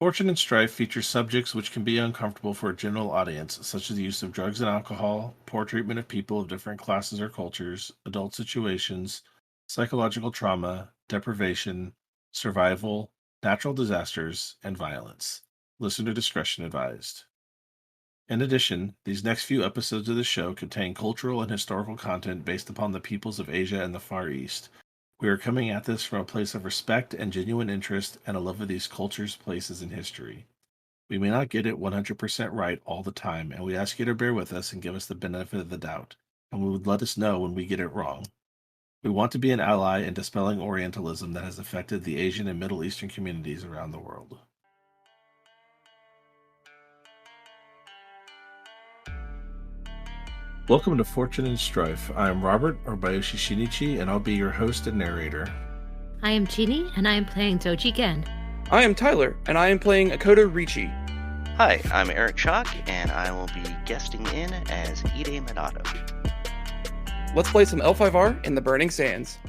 Fortune and Strife features subjects which can be uncomfortable for a general audience, such as the use of drugs and alcohol, poor treatment of people of different classes or cultures, adult situations, psychological trauma, deprivation, survival, natural disasters, and violence. Listener discretion advised. In addition, these next few episodes of the show contain cultural and historical content based upon the peoples of Asia and the Far East. We are coming at this from a place of respect and genuine interest and a love of these cultures, places, and history. We may not get it 100% right all the time, and we ask you to bear with us and give us the benefit of the doubt, and we would let us know when we get it wrong. We want to be an ally in dispelling Orientalism that has affected the Asian and Middle Eastern communities around the world. Welcome to Fortune and Strife. I am Robert Orbayashi Shinichi, and I'll be your host and narrator. I am Chini, and I am playing Toji Gen. I am Tyler, and I am playing Akoto Ricci. Hi, I'm Eric Chalk, and I will be guesting in as Hide Minato. Let's play some L5R in the Burning Sands.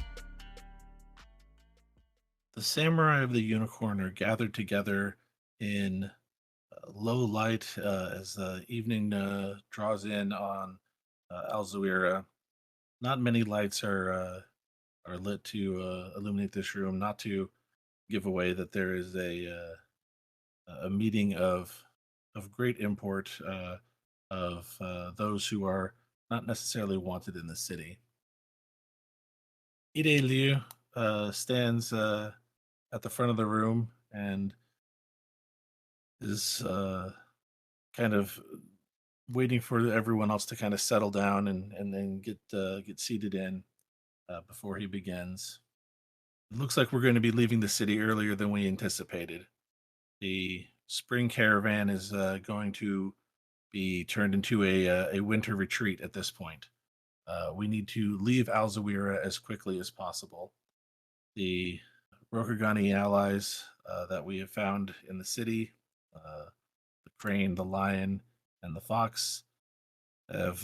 The samurai of the unicorn are gathered together in low light as the evening draws in on Alzuira. Not many lights are lit to illuminate this room, not to give away that there is a meeting of great import of those who are not necessarily wanted in the city. Ide Liu stands at the front of the room and is kind of waiting for everyone else to kind of settle down and then get seated in before he begins. It looks like we're going to be leaving the city earlier than we anticipated. The spring caravan is going to be turned into a winter retreat at this point. We need to leave Alzawira as quickly as possible. The Rokugani allies that we have found in the city, the crane, the lion, and the fox, have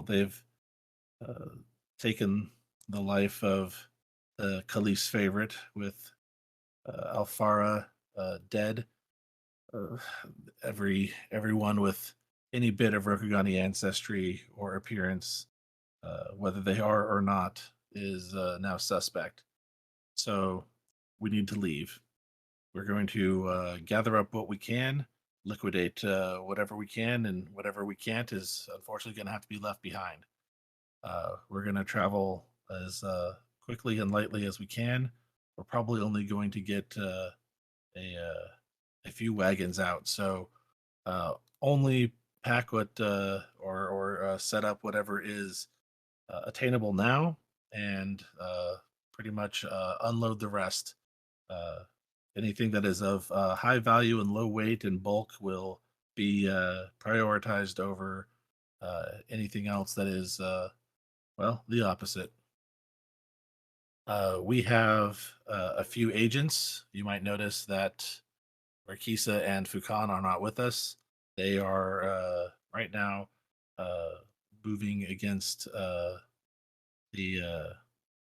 they've taken the life of the Caliph's favorite, with Alfara dead. Everyone with any bit of Rokugani ancestry or appearance, whether they are or not, is now suspect. So we need to leave. We're going to gather up what we can, liquidate whatever we can, and whatever we can't is unfortunately going to have to be left behind. We're going to travel as quickly and lightly as we can. We're probably only going to get a few wagons out, so only pack what or set up whatever is attainable now, and pretty much unload the rest. Anything that is of high value and low weight and bulk will be prioritized over anything else that is, the opposite. We have a few agents. You might notice that Marquisa and Fukan are not with us. They are right now moving against the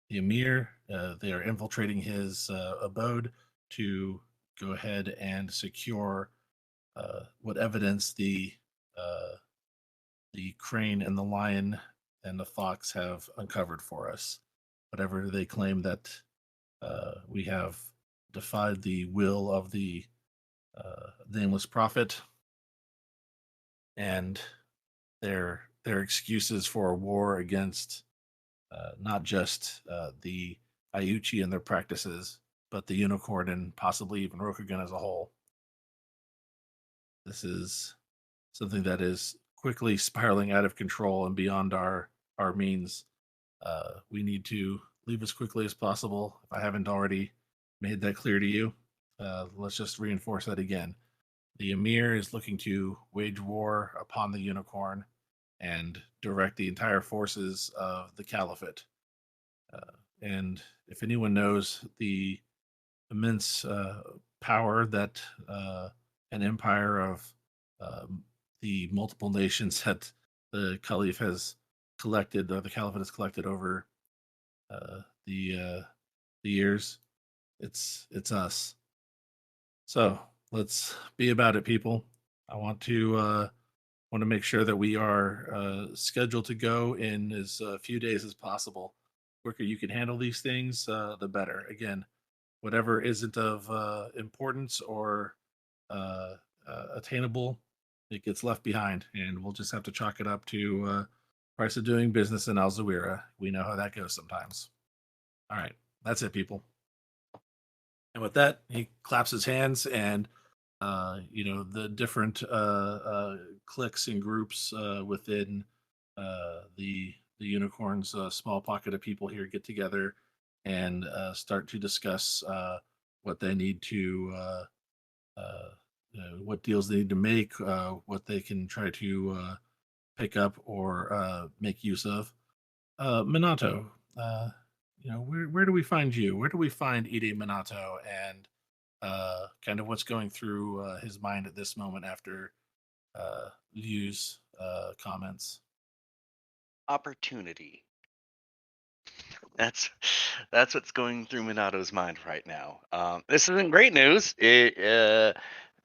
Emir. They are infiltrating his abode to go ahead and secure what evidence the crane and the lion and the fox have uncovered for us. Whatever they claim that we have defied the will of the nameless prophet, and their excuses for a war against not just the Ayuchi and their practices, but the unicorn and possibly even Rokugan as a whole. This is something that is quickly spiraling out of control and beyond our means. We need to leave as quickly as possible. If I haven't already made that clear to you, let's just reinforce that again. The Emir is looking to wage war upon the unicorn and direct the entire forces of the Caliphate. And if anyone knows the immense power that an empire of the multiple nations that the Caliph has collected, or the Caliphate has collected over the years, it's us. So let's be about it, people. I want to make sure that we are scheduled to go in as few days as possible. Quicker you can handle these things, the better. Again, whatever isn't of importance or uh, attainable, it gets left behind, and we'll just have to chalk it up to price of doing business in Alzawira. We know how that goes sometimes. All right, that's it, people. And with that, he claps his hands, and the different cliques and groups within the unicorn's small pocket of people here get together and start to discuss what they need to uh, what deals they need to make, what they can try to pick up or make use of. Minato, uh, where do we find you? Where do we find Ide Minato, and kind of what's going through his mind at this moment after Liu's comments? Opportunity. That's that's what's going through Minato's mind right now. This isn't great news. It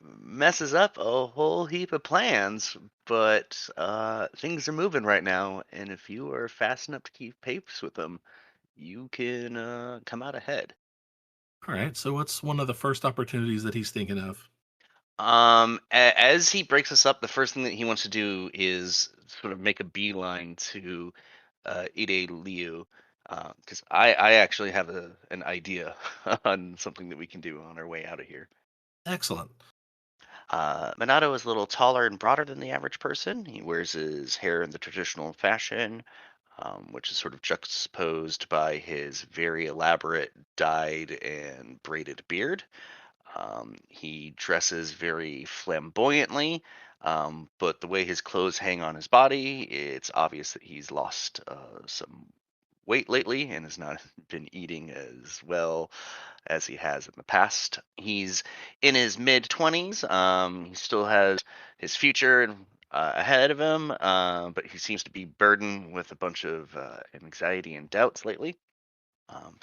messes up a whole heap of plans, but things are moving right now, and if you are fast enough to keep pace with them, you can come out ahead. All right. So, what's one of the first opportunities that he's thinking of? As he breaks us up, the first thing that he wants to do is sort of make a beeline to Ide Liu, because I actually have an idea on something that we can do on our way out of here. Excellent. Minato is a little taller and broader than the average person. He wears his hair in the traditional fashion, which is sort of juxtaposed by his very elaborate dyed and braided beard. He dresses very flamboyantly, but the way his clothes hang on his body, it's obvious that he's lost some weight lately and has not been eating as well as he has in the past. He's in his mid 20s. He still has his future ahead of him, but he seems to be burdened with a bunch of anxiety and doubts lately.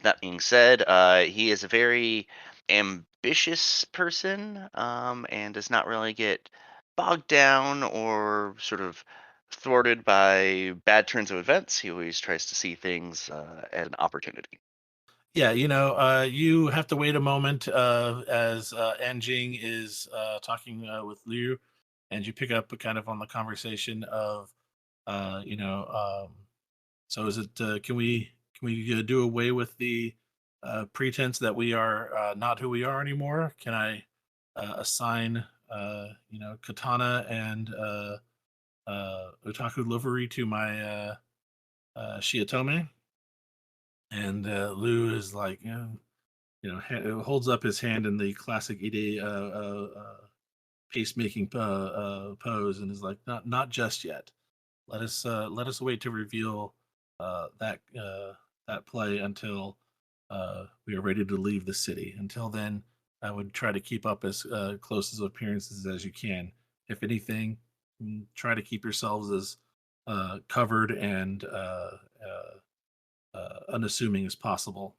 That being said, he is a very ambitious person and does not really get bogged down or sort of thwarted by bad turns of events. He always tries to see things as an opportunity. Yeah, you have to wait a moment as Anjing is talking with Liu, and you pick up kind of on the conversation of, uh, you know, um, so is it? Can we do away with the pretense that we are not who we are anymore? Can I assign katana and otaku livery to my shiotome? And Lou is like, holds up his hand in the classic Ide pacemaking pose, and is like, not just yet. Let us wait to reveal that play until we are ready to leave the city. Until then, I would try to keep up as close as appearances as you can. If anything, try to keep yourselves as covered and unassuming as possible.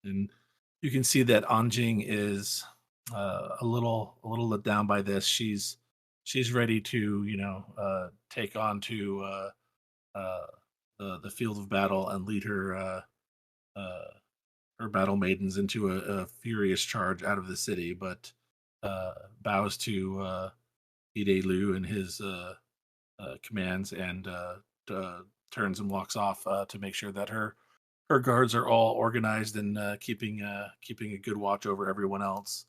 And you can see that Anjing is a little let down by this. She's ready to take on to uh, the field of battle and lead uh, her battle maidens into a furious charge out of the city, but bows to Ide Lu and his commands, and turns and walks off to make sure that her guards are all organized and keeping a good watch over everyone else.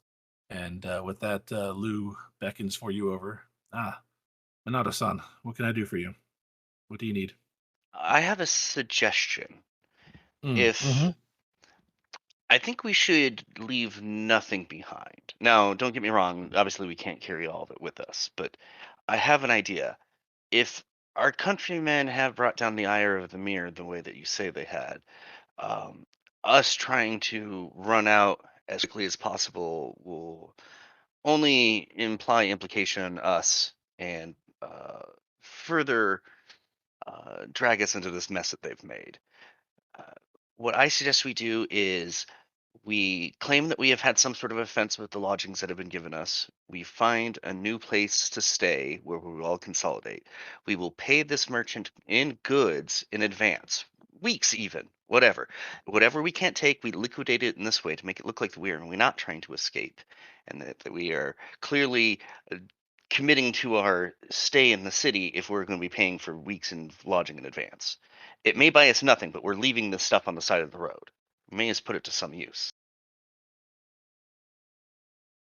And with that, Lou beckons for you over. Ah, Minato-san, what can I do for you? What do you need? I have a suggestion. Mm-hmm. If I think we should leave nothing behind. Now, don't get me wrong, obviously we can't carry all of it with us, but I have an idea. If our countrymen have brought down the ire of the mirror the way that you say they had, um, us trying to run out as quickly as possible will only imply implication on us and further drag us into this mess that they've made. Uh, what I suggest we do is We claim that we have had some sort of offense with the lodgings that have been given us. We find a new place to stay where we will all consolidate. We will pay this merchant in goods in advance, weeks even, whatever. Whatever we can't take, we liquidate it in this way to make it look like we're not trying to escape, and that we are clearly uh, committing to our stay in the city if we're going to be paying for weeks in lodging in advance. It may buy us nothing, but we're leaving this stuff on the side of the road. We may as put it to some use.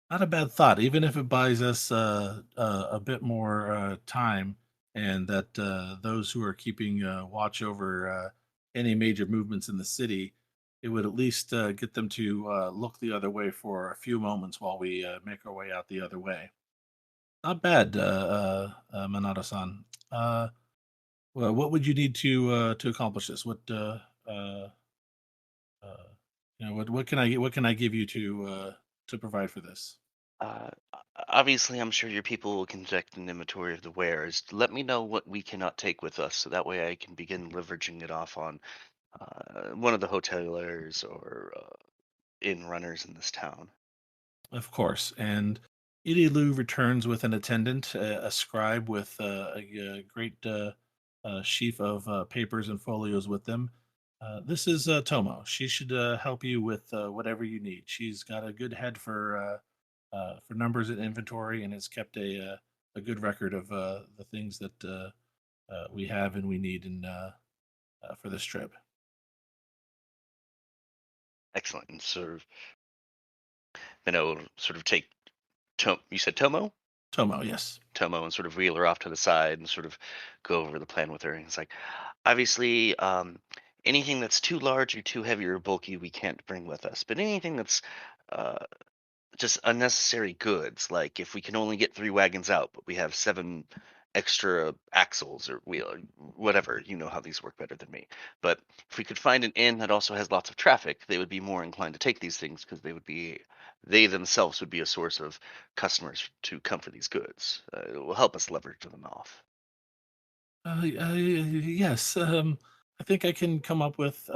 Not a bad thought, even if it buys us a bit more time, and that those who are keeping watch over any major movements in the city, it would at least get them to look the other way for a few moments while we make our way out the other way. Not bad, Minato-san. Well, what would you need to accomplish this? Uh, uh, what can I give you to provide for this? Obviously, I'm sure your people will conduct an inventory of the wares. Let me know what we cannot take with us, so that way I can begin leveraging it off on one of the hoteliers or inn runners in this town. Of course. And Idilu returns with an attendant, a scribe with a great sheaf of papers and folios with them. This is Tomo. She should help you with whatever you need. She's got a good head for numbers and inventory, and has kept a good record of the things that we have and we need for this trip. Excellent. And sort of, sort of take you said Tomo? Tomo, yes. Tomo and sort of reel her off to the side and sort of go over the plan with her. And it's like, obviously, anything that's too large or too heavy or bulky, we can't bring with us. But anything that's uh, just unnecessary goods. Like if we can only get 3 wagons out, but we have 7 extra axles or wheel, or whatever. You know how these work better than me. But if we could find an inn that also has lots of traffic, they would be more inclined to take these things because they themselves would be a source of customers to come for these goods. It will help us leverage them off. Yes, I think I can come up with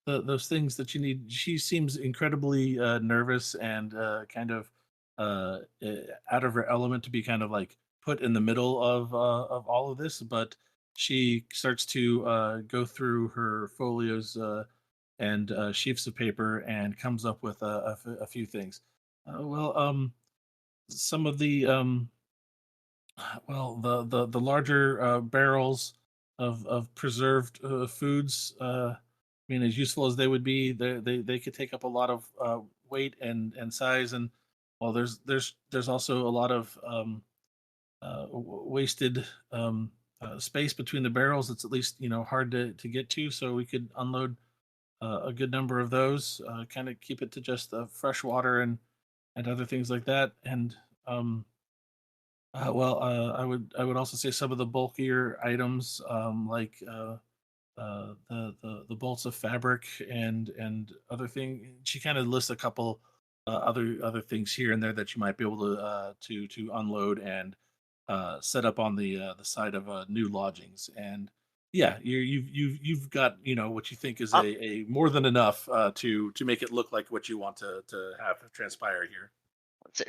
those things that you need. She seems incredibly nervous and kind of out of her element to be kind of like put in the middle of all of this. But she starts to go through her folios and sheafs of paper and comes up with a few things. Some of the the larger barrels of preserved foods. I mean, as useful as they would be, they could take up a lot of weight and size. And well, there's also a lot of wasted space between the barrels. It's at least hard to get to. So we could unload a good number of those. Kind of keep it to just fresh water and other things like that. And I would also say some of the bulkier items, like the bolts of fabric and other thing. She kind of lists a couple other things here and there that you might be able to unload and set up on the side of new lodgings. And yeah, you've got what you think is Uh, a more than enough to make it look like what you want to have transpire here.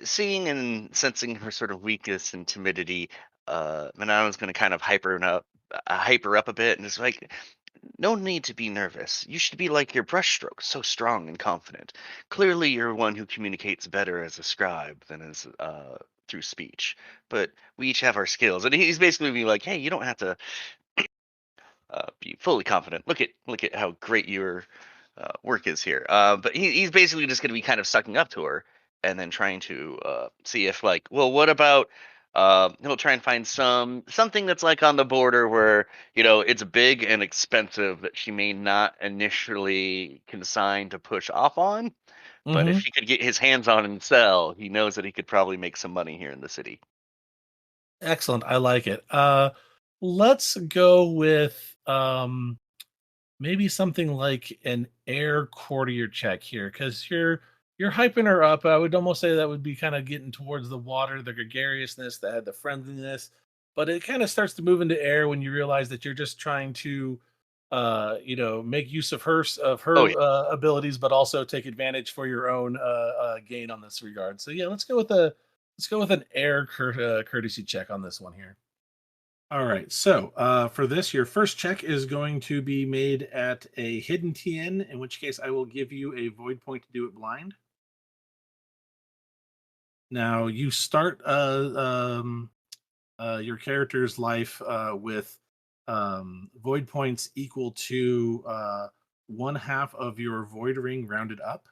Seeing and sensing her sort of weakness and timidity, Manana's going to kind of hyper her up a bit, and it's like, no need to be nervous. You should be like your brushstroke, so strong and confident. Clearly, you're one who communicates better as a scribe than as through speech. But we each have our skills, and he's basically being like, "Hey, you don't have to be fully confident. Look at how great your work is here." But he's basically just going to be kind of sucking up to her, and then trying to see if like, well, what about? He'll try and find something that's like on the border where it's big and expensive that she may not initially consign to push off on. But if Hmm. he could get his hands on and sell, he knows that he could probably make some money here in the city. Excellent. I like it. Let's go with maybe something like an air courtier check here, because you're hyping her up. I would almost say that would be kind of getting towards the water, the gregariousness, the friendliness, but it kind of starts to move into air when you realize that you're just trying to make use of Oh yeah. her abilities, but also take advantage for your own gain on this regard. So yeah, let's go with an courtesy check on this one here. All right. So for this, your first check is going to be made at a hidden TN, in which case I will give you a void point to do it blind. Now you start your character's life with void points equal to one half of your void ring rounded up.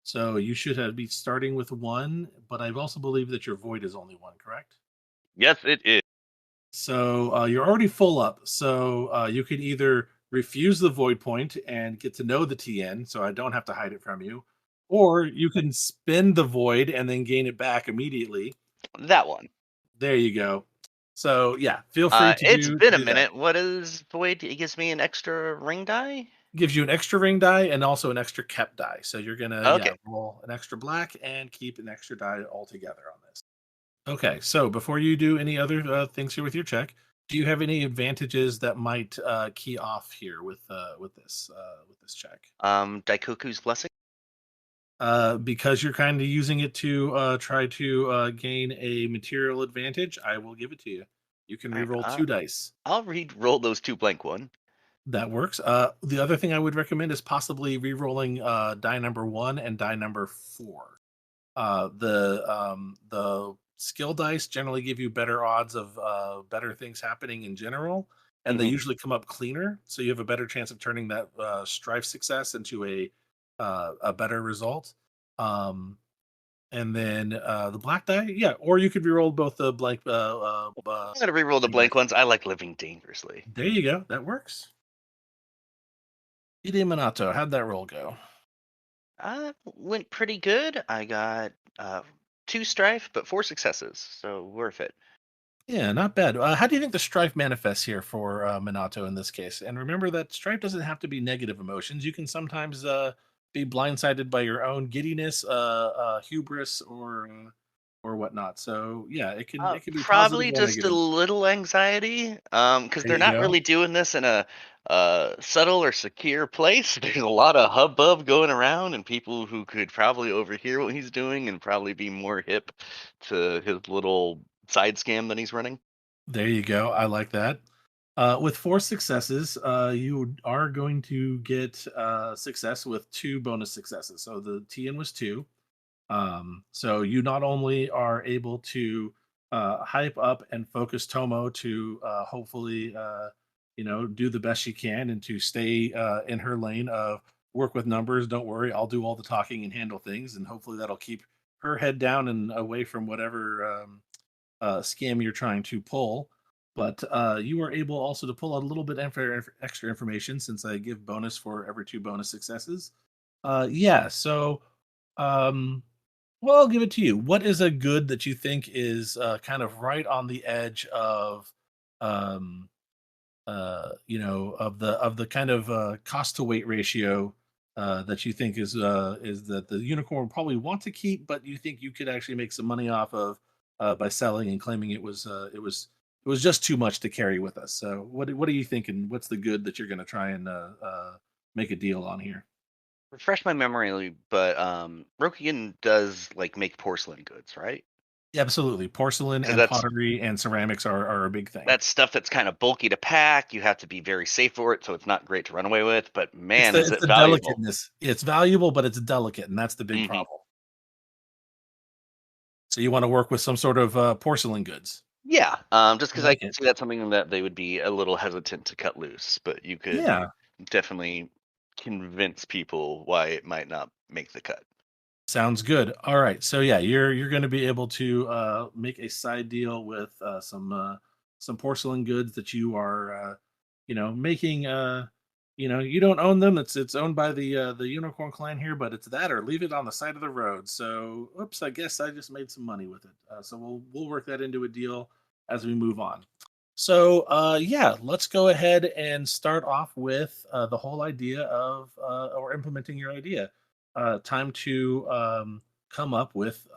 So you should have be starting with one, but I also believe that your void is only one, correct? Yes, it is. So you're already full up. So you can either refuse the void point and get to know the TN, so I don't have to hide it from you, or you can spend the void and then gain it back immediately. That one. There you go. So yeah, feel free to It's do been a that. minute. What is void? It gives me an extra ring die. Gives you an extra ring die and also an extra kept die. So you're gonna, Okay. yeah, roll an extra black and keep an extra die altogether on this. Okay, so before you do any other things here with your check, do you have any advantages that might key off here with this check? Daikoku's blessing. Because you're kind of using it to try to gain a material advantage, I will give it to you. You can All right. re-roll two dice. I'll re-roll those two blank one. That works. The other thing I would recommend is possibly re-rolling die number one and die number four. The skill dice generally give you better odds of better things happening in general, and they Hmm. usually come up cleaner, so you have a better chance of turning that strife success into a better result. Um, and then the black die, yeah, or you could re-roll both the blank I'm gonna re-roll the blank blank dice. ones. I like living dangerously. There you go. That works. Ide Minato, how'd that roll go? Went pretty good. I got two strife, but four successes, so worth it. Yeah, not bad. How do you think the strife manifests here for Minato in this case? And remember that strife doesn't have to be negative emotions. You can sometimes be blindsided by your own giddiness, hubris, or whatnot. So yeah, it can be positive Probably or just a negative. little anxiety, because There they're you not go. really doing this in a subtle or secure place. There's a lot of hubbub going around, and people who could probably overhear what he's doing and probably be more hip to his little side scam that he's running. There you go. I like that. With four successes, you are going to get success with two bonus successes. So the TN was two. So you not only are able to hype up and focus Tomo to hopefully, do the best she can and to stay in her lane of work with numbers. Don't worry, I'll do all the talking and handle things, and hopefully that'll keep her head down and away from whatever scam you're trying to pull. But you are able also to pull out a little bit extra information since I give bonus for every two bonus successes. Yeah, so um, well, I'll give it to you. What is a good that you think is kind of right on the edge of, um, of the kind of cost to weight ratio that you think is that the unicorn probably want to keep, but you think you could actually make some money off of by selling and claiming it was just too much to carry with us. So what are you thinking? What's the good that you're going to try and make a deal on here? Refresh my memory, but Rokigan does like make porcelain goods, right? Yeah, absolutely. Porcelain Because and that's pottery and ceramics are a big thing. stuff that's kind of bulky to pack. You have to be very safe for it, so it's not great to run away with. But man, is It's it the valuable! delicateness. It's valuable, but it's delicate, and that's the big Hmm. problem. So you wanna work with some sort of, porcelain goods. Yeah, just I because I like can it. see that's something that they would be a little hesitant to cut loose, but you could Yeah. definitely convince people why it might not make the cut. Sounds good. All right. So yeah, you're going to be able to make a side deal with some porcelain goods that you are making. You don't own them. It's owned by the Unicorn Clan here, but it's that or leave it on the side of the road. So oops, I guess I just made some money with it. So we'll work that into a deal as we move on. So yeah, let's go ahead and start off with the whole idea of or implementing your idea. Time to come up with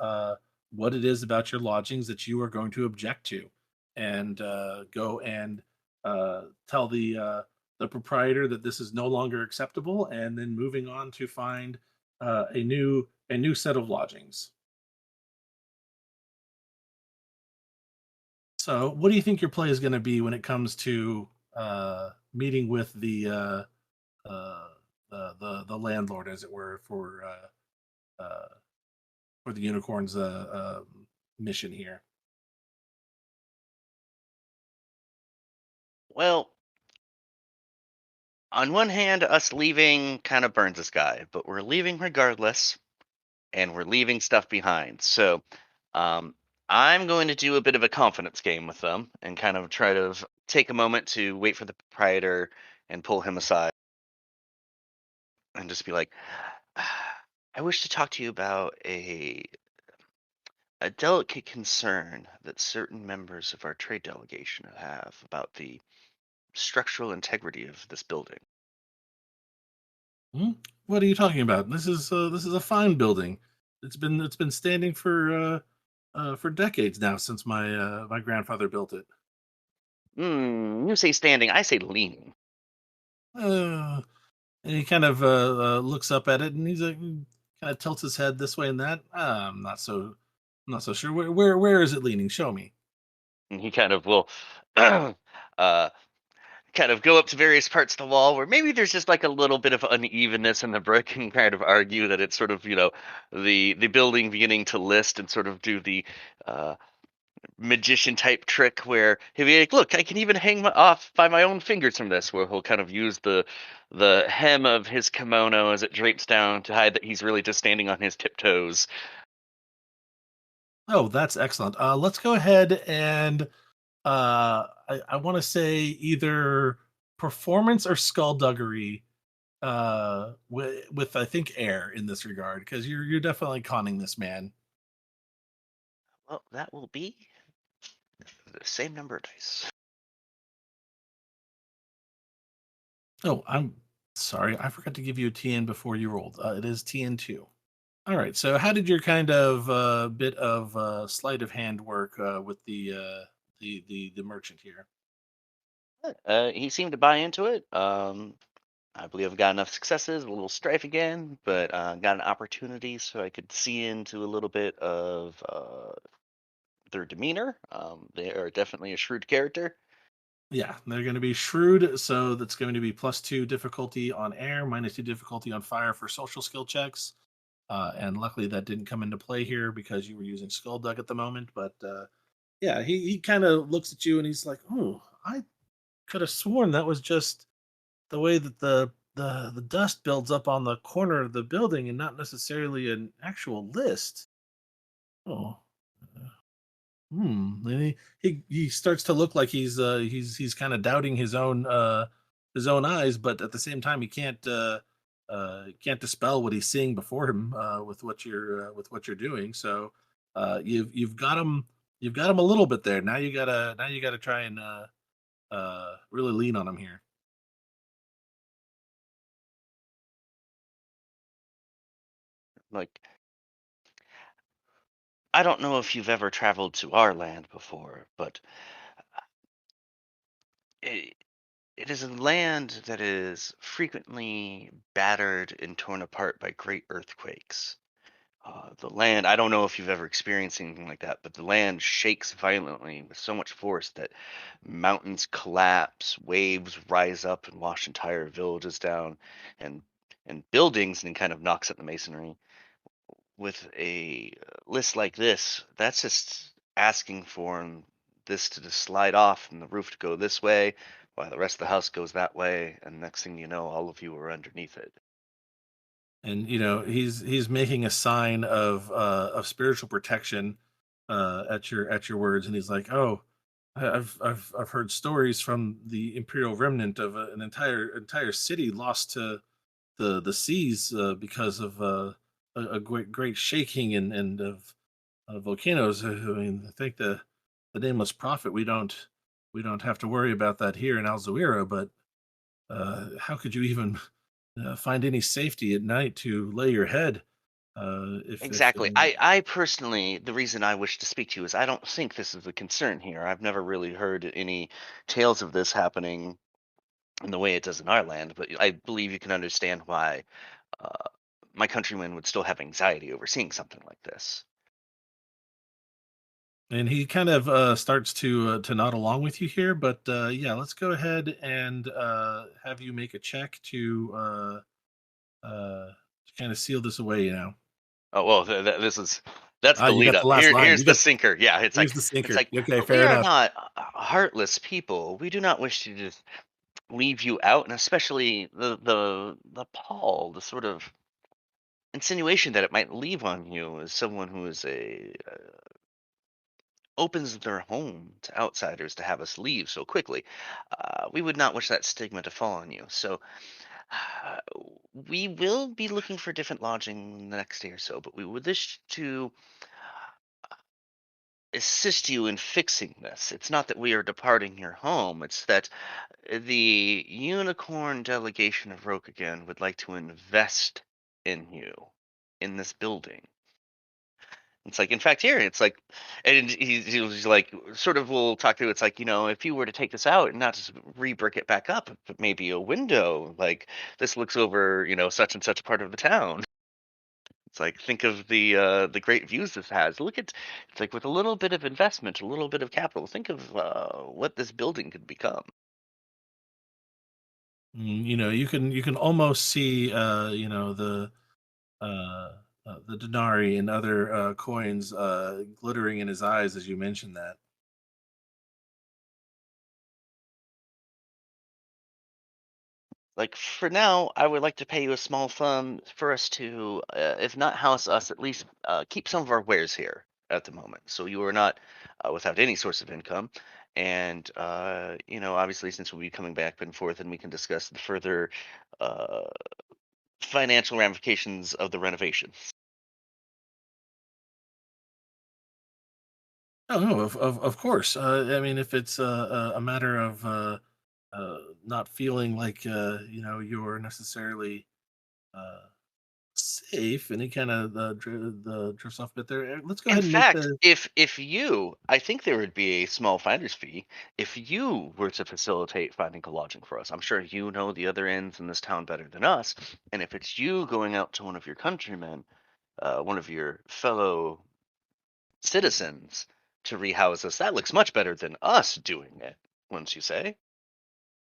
what it is about your lodgings that you are going to object to, and go and tell the proprietor that this is no longer acceptable, and then moving on to find a new set of lodgings. So, what do you think your play is going to be when it comes to meeting with uh, the landlord, as it were, uh, for the unicorn's mission here? Well, on one hand, us leaving kind of burns the sky, but we're leaving regardless, and we're leaving stuff behind. So, um, I'm going to do a bit of a confidence game with them and kind of try to take a moment to wait for the proprietor and pull him aside and just be like, I wish to talk to you about a delicate concern that certain members of our trade delegation have about the structural integrity of this building. Hmm? What are you talking about? This is a fine building. It's been standing for decades now, since my grandfather built it. You say standing, I say leaning. Uh, and he kind of looks up at it, and he's like, kind of tilts his head this way and that. I'm not so sure. Where is it leaning? Show me. And he kind of will uh, kind of go up to various parts of the wall where maybe there's just like a little bit of unevenness in the brick and kind of argue that it's sort of, the building beginning to list and sort of do the uh, magician type trick where he'll be like, "Look, I can even hang off by my own fingers from this." Where he'll kind of use the hem of his kimono as it drapes down to hide that he's really just standing on his tiptoes. Oh, that's excellent. Let's go ahead and I want to say either performance or skullduggery with I think air in this regard, because you're definitely conning this man. Well, that will be the same number of dice. Oh, I'm sorry, I forgot to give you a TN before you rolled. It is TN2. All right, so how did your kind of bit of sleight of hand work with the merchant here? He seemed to buy into it. I believe I've got enough successes, a little strife again, but got an opportunity so I could see into a little bit of their demeanor. They are definitely a shrewd character. Yeah, they're going to be shrewd, so that's going to be +2 difficulty on air, -2 difficulty on fire for social skill checks. And luckily that didn't come into play here because you were using Skulldug at the moment. But yeah, he kind of looks at you and he's like, "Oh, I could have sworn that was just the way that the dust builds up on the corner of the building and not necessarily an actual list." Oh, and he starts to look like he's kind of doubting his own eyes, but at the same time can't dispel what he's seeing before him with what you're doing. So you've got him a little bit there. Now you gotta try and really lean on him here. Like, I don't know if you've ever traveled to our land before, but it, it is a land that is frequently battered and torn apart by great earthquakes. The land, I don't know if you've ever experienced anything like that, but the land shakes violently with so much force that mountains collapse, waves rise up and wash entire villages down, and buildings, and kind of knocks at the masonry. With a list like this, that's just asking for this to just slide off and the roof to go this way, while the rest of the house goes that way, and next thing you know, all of you are underneath it. And he's making a sign of spiritual protection at your words, and he's like, "Oh, I've heard stories from the imperial remnant of an entire city lost to the seas because of a great shaking and of volcanoes. I mean, I think the nameless prophet. We don't have to worry about that here in Alzuira, but how could you even find any safety at night to lay your head? If I Exactly. mean, I personally, the reason I wish to speak to you is I don't think this is a concern here. I've never really heard any tales of this happening in the way it does in our land, but I believe you can understand why uh, my countrymen would still have anxiety over seeing something like this. And he kind of starts to nod along with you here, but yeah, let's go ahead and have you make a check to kind of seal this away. Oh well, this is that's the You lead got the up. last line. Here's the sinker. Yeah, Here's the it's sinker. like Okay, we fair are enough. not heartless people. We do not wish to just leave you out, and especially the pall, the sort of insinuation that it might leave on you as someone who is a opens their home to outsiders to have us leave so quickly. We would not wish that stigma to fall on you. So uh, we will be looking for different lodging in the next day or so, but we would wish to assist you in fixing this. It's not that we are departing your home, it's that the unicorn delegation of Rokugan would like to invest in you in this building. It's like, in fact, here, it's like, and he's like, sort of, we'll talk through. It's like, if you were to take this out and not just re-brick it back up, but maybe a window, like this looks over, such and such part of the town. It's like, think of the great views this has. Look at, it's like with a little bit of investment, a little bit of capital. Think of what this building could become. You can almost see uh, the denarii and other coins glittering in his eyes as you mentioned that. Like for now, I would like to pay you a small sum for us to, if not house us, at least keep some of our wares here at the moment. So you are not without any source of income, and obviously, since we'll be coming back and forth, and we can discuss the further uh, financial ramifications of the renovation. Oh no, of course. I mean, if it's a matter of not feeling like you're necessarily uh, safe, and he kind of drifts off a bit there. Let's go In ahead and make fact, the. if you, I think there would be a small finder's fee if you were to facilitate finding a lodging for us. I'm sure you know the other ends in this town better than us, and if it's you going out to one of your countrymen, one of your fellow citizens, to rehouse us, that looks much better than us doing it. Wouldn't you say?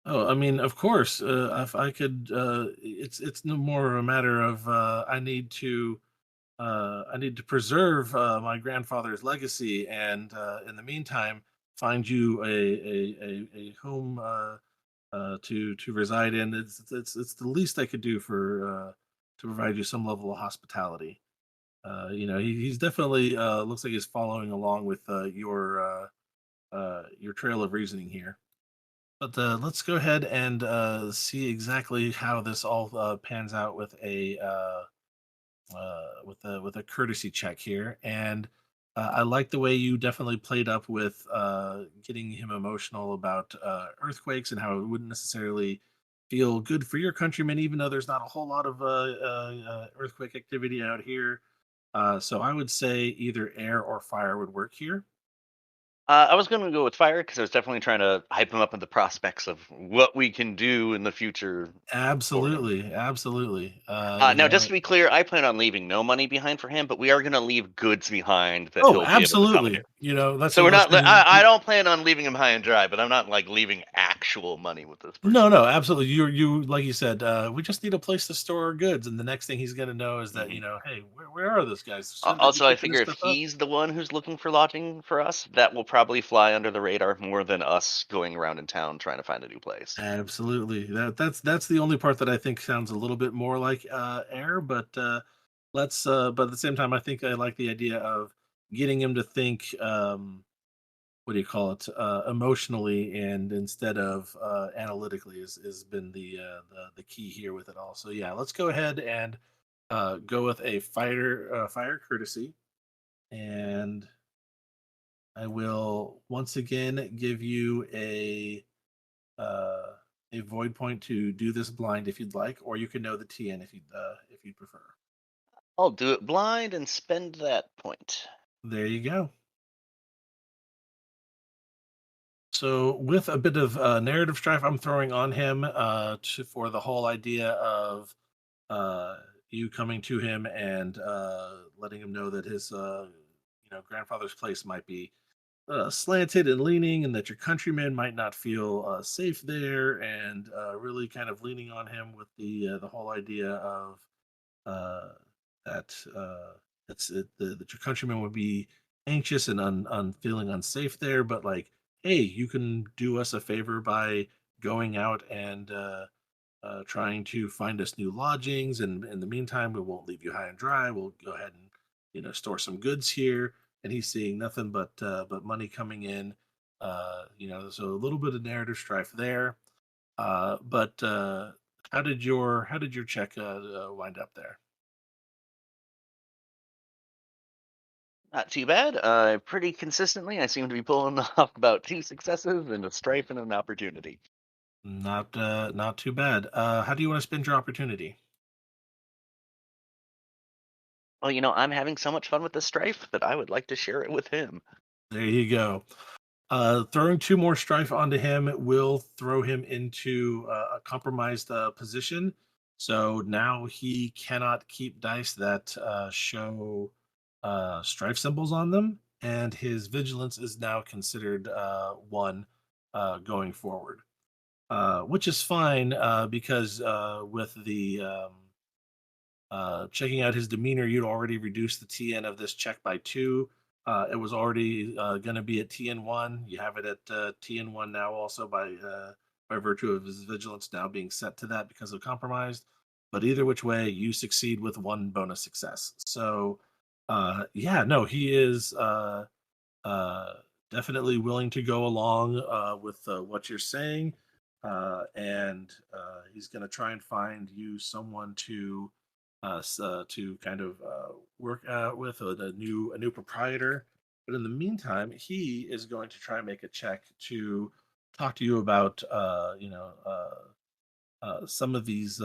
Oh, I mean, of course. If I could, it's no more a matter of I need to preserve my grandfather's legacy, and in the meantime, find you a home to reside in. It's the least I could do for to provide you some level of hospitality. He's definitely looks like he's following along with your trail of reasoning here. But let's go ahead and see exactly how this all pans out with a courtesy check here. And I like the way you definitely played up with getting him emotional about earthquakes and how it wouldn't necessarily feel good for your countrymen, even though there's not a whole lot of earthquake activity out here. So I would say either air or fire would work here. I was going to go with fire because I was definitely trying to hype him up in the prospects of what we can do in the future for him. Absolutely, absolutely. Now, just to be clear, I plan on leaving no money behind for him, but we are going to leave goods behind that Oh, he'll be able to accommodate. absolutely. That's So the we're worst not. thing. I don't plan on leaving him high and dry, but I'm not like leaving actual money with this No, person. no, absolutely. You like you said, we just need a place to store our goods, and the next thing he's gonna know is that Mhm. hey, where are those guys? Shouldn't I be Also, I picking this figure if stuff up? he's the one who's looking for lodging for us, that will probably fly under the radar more than us going around in town trying to find a new place. Absolutely. That's the only part that I think sounds a little bit more like air, but but at the same time, I think I like the idea of getting him to think. What do you call it? Emotionally, and instead of analytically, has been the key here with it all. So yeah, let's go ahead and go with a fire courtesy, and I will once again give you uh, a void point to do this blind if you'd like, or you can know the TN if you'd prefer. I'll do it blind and spend that point. There you go. So with a bit of narrative strife, I'm throwing on him for the whole idea of uh, you coming to him and letting him know that his grandfather's place might be slanted and leaning, and that your countrymen might not feel safe there, and really kind of leaning on him with the whole idea of uh, that that your countrymen would be anxious and feeling unsafe there, but like, hey, you can do us a favor by going out and trying to find us new lodgings, and in the meantime, we won't leave you high and dry. We'll go ahead and store some goods here. And he's seeing nothing but money coming in. So a little bit of narrative strife there. But how did your check wind up there? Not too bad. Pretty consistently, I seem to be pulling off about two successes and a strife and an opportunity. Not too bad. How do you want to spend your opportunity? Well, I'm having so much fun with the strife that I would like to share it with him. There you go. Throwing two more strife onto him will throw him into a compromised position. So now he cannot keep dice that show strife symbols on them, and his vigilance is now considered one going forward, which is fine because with the checking out his demeanor, you'd already reduced the TN of this check by two. It was already going to be at TN1. You have it at TN1 now, also by virtue of his vigilance now being set to that because of compromised. But either which way, you succeed with one bonus success. So, yeah, no, he is uh, definitely willing to go along with what you're saying, and he's going to try and find you someone to kind of work out with a new proprietor. But in the meantime, he is going to try and make a check to talk to you about some of these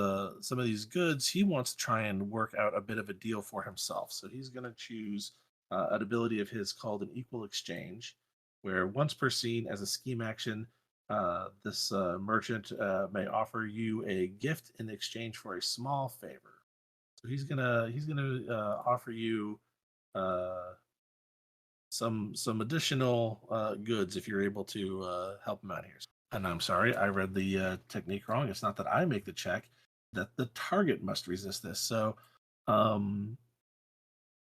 goods. He wants to try and work out a bit of a deal for himself. So he's going to choose an ability of his called an equal exchange, where once per scene as a scheme action, this merchant may offer you a gift in exchange for a small favor. So he's gonna offer you uh, some additional goods if you're able to help him out here. And I'm sorry, I read the technique wrong. It's not that I make the check; that the target must resist this. So, um,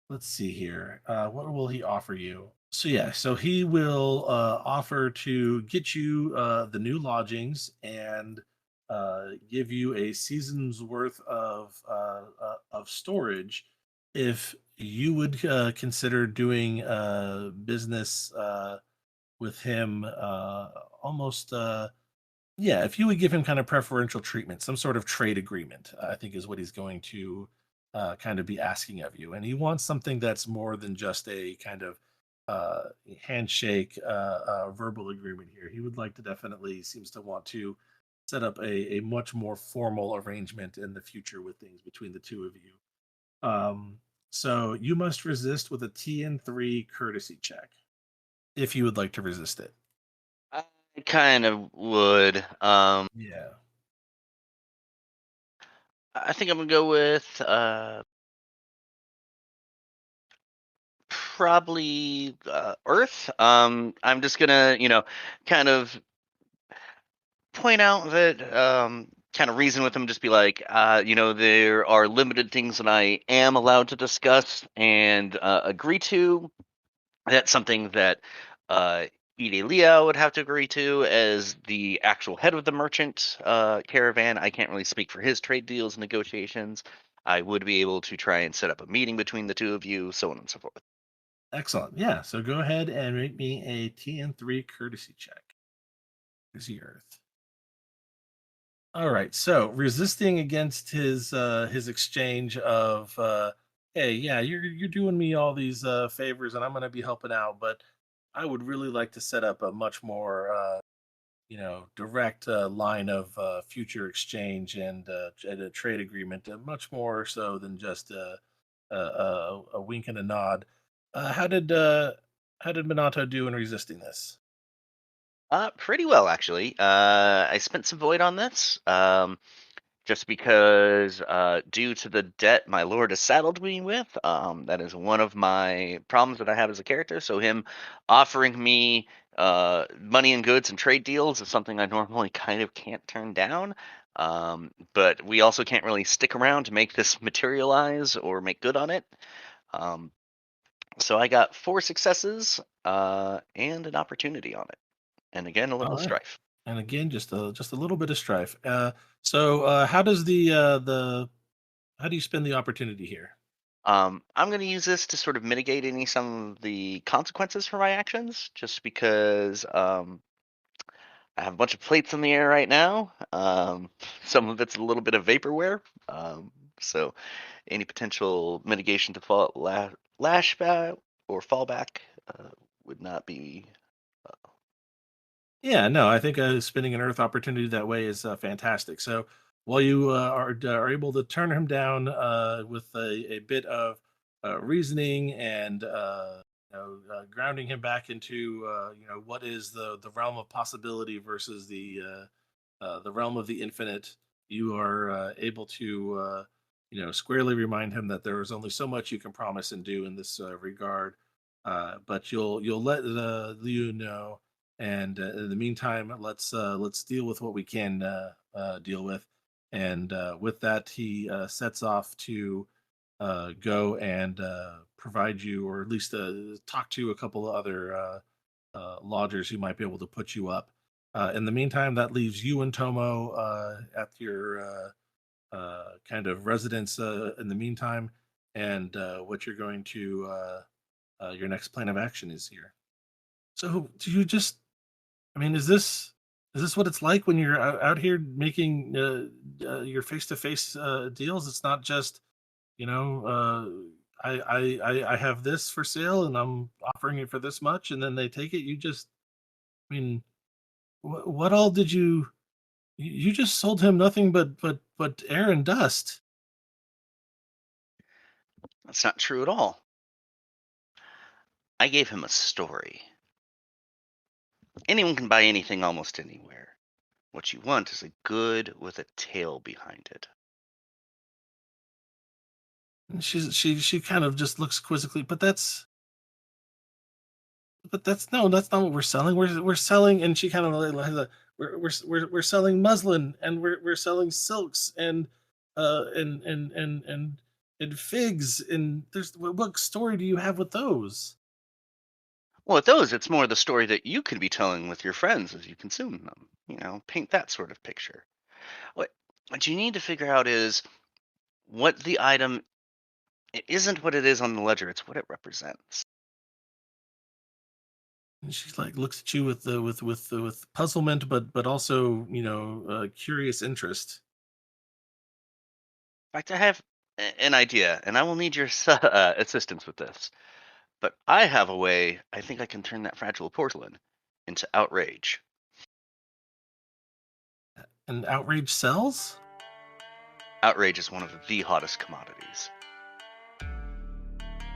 let's see here. What will he offer you? So yeah, so he will offer to get you the new lodgings and give you a season's worth of storage if you would consider doing business with him almost yeah, if you would give him kind of preferential treatment, some sort of trade agreement, I think is what he's going to kind of be asking of you. And he wants something that's more than just a kind of handshake, verbal agreement here. He would like to definitely seems to want to set up a much more formal arrangement in the future with things between the two of you. Um, so you must resist with a TN3 courtesy check if you would like to resist it. I kind of would. Yeah. I think I'm gonna go with probably Earth. I'm just gonna, kind of point out that kind of reason with them, just be like, there are limited things that I am allowed to discuss and agree to. That's something that uh, Ide Leo would have to agree to as the actual head of the merchant caravan. I can't really speak for his trade deals and negotiations. I would be able to try and set up a meeting between the two of you, so on and so forth. Excellent. Yeah. So go ahead and make me a TN3 courtesy check. Courtesy Earth. All right. So resisting against his exchange of hey, yeah, you're doing me all these favors and I'm gonna be helping out, but I would really like to set up a much more direct line of future exchange and a trade agreement, much more so than just a wink and a nod. How did Minato do in resisting this? Pretty well actually. I spent some void on this. Just because, due to the debt my lord has saddled me with, that is one of my problems that I have as a character. So him offering me money and goods and trade deals is something I normally kind of can't turn down. But we also can't really stick around to make this materialize or make good on it. Um, so I got 4 successes and an opportunity on it, and again a All little right. strife. And again, just a little bit of strife. How does the how do you spend the opportunity here? I'm going to use this to sort of mitigate some of the consequences for my actions, just because I have a bunch of plates in the air right now. Some of it's a little bit of vaporware, so any potential mitigation to lashback or fallback would not be. Yeah, no, I think spending an Earth opportunity that way is fantastic. So while you are able to turn him down with a bit of reasoning and grounding him back into what is the realm of possibility versus the realm of the infinite, you are able to squarely remind him that there is only so much you can promise and do in this regard. But you'll let Liu know, and in the meantime, let's deal with what we can deal with. And with that, he sets off to go and provide you, or at least talk to a couple of other lodgers who might be able to put you up. In the meantime, that leaves you and Tomo at your kind of residence in the meantime, and what you're going to your next plan of action is here. So, do you just? I mean, is this what it's like when you're out here making your face to face deals? It's not just you know. I have this for sale and I'm offering it for this much, and then they take it. You just, I mean, what all did you just sold him nothing but air and dust. That's not true at all. I gave him a story. Anyone can buy anything almost anywhere. What you want is a good with a tail behind it. And she kind of just looks quizzically, but that's no, that's not what we're selling. We're selling, and she kind of like has a we're selling muslin, and we're selling silks and and figs, and there's what story do you have with those? Well, with those, it's more the story that you could be telling with your friends as you consume them. Paint that sort of picture. What you need to figure out is what the item it isn't what it is on the ledger, it's what it represents. And she like looks at you with the with puzzlement, but also curious interest. In fact, I have an idea, and I will need your assistance with this. But I have a way I think I can turn that fragile porcelain into outrage. And outrage sells. Outrage is one of the hottest commodities.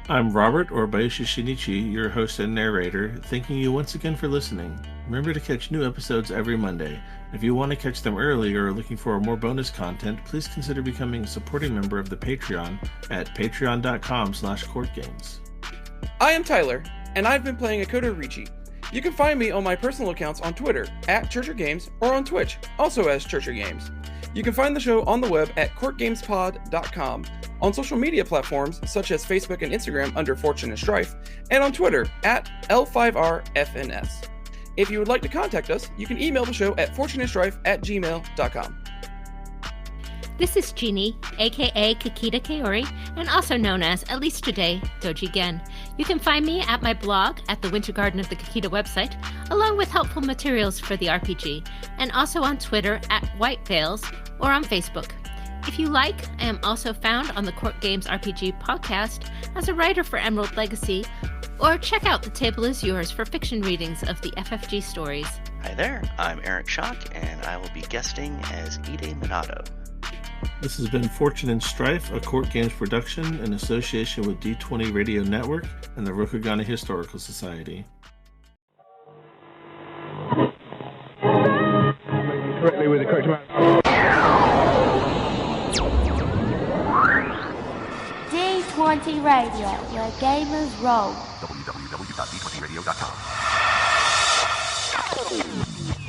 I'm Robert, or Bayoshi Shinichi, your host and narrator, thanking you once again for listening. Remember to catch new episodes every Monday. If you want to catch them early or are looking for more bonus content, please consider becoming a supporting member of the Patreon at patreon.com/courtgames. I am Tyler, and I've been playing Akoto Ricci. You can find me on my personal accounts on Twitter at Churcher Games or on Twitch, also as Churcher Games. You can find the show on the web at courtgamespod.com, on social media platforms such as Facebook and Instagram under Fortune and Strife, and on Twitter at L5RFNS. If you would like to contact us, you can email the show at fortuneandstrife@gmail.com. This is Jeannie, aka Kikita Kaori, and also known as, at least today, Doji Gen. You can find me at my blog at the Winter Garden of the Kikita website, along with helpful materials for the RPG, and also on Twitter at White Veils or on Facebook. If you like, I am also found on the Court Games RPG podcast as a writer for Emerald Legacy, or check out The Table Is Yours for fiction readings of the FFG stories. Hi there, I'm Eric Schock, and I will be guesting as Ide Minato. This has been Fortune and Strife, a Court Games production in association with D20 Radio Network and the Rokugana Historical Society. correctly with the correct amount. D20 Radio, where gamers roll. www.d20radio.com.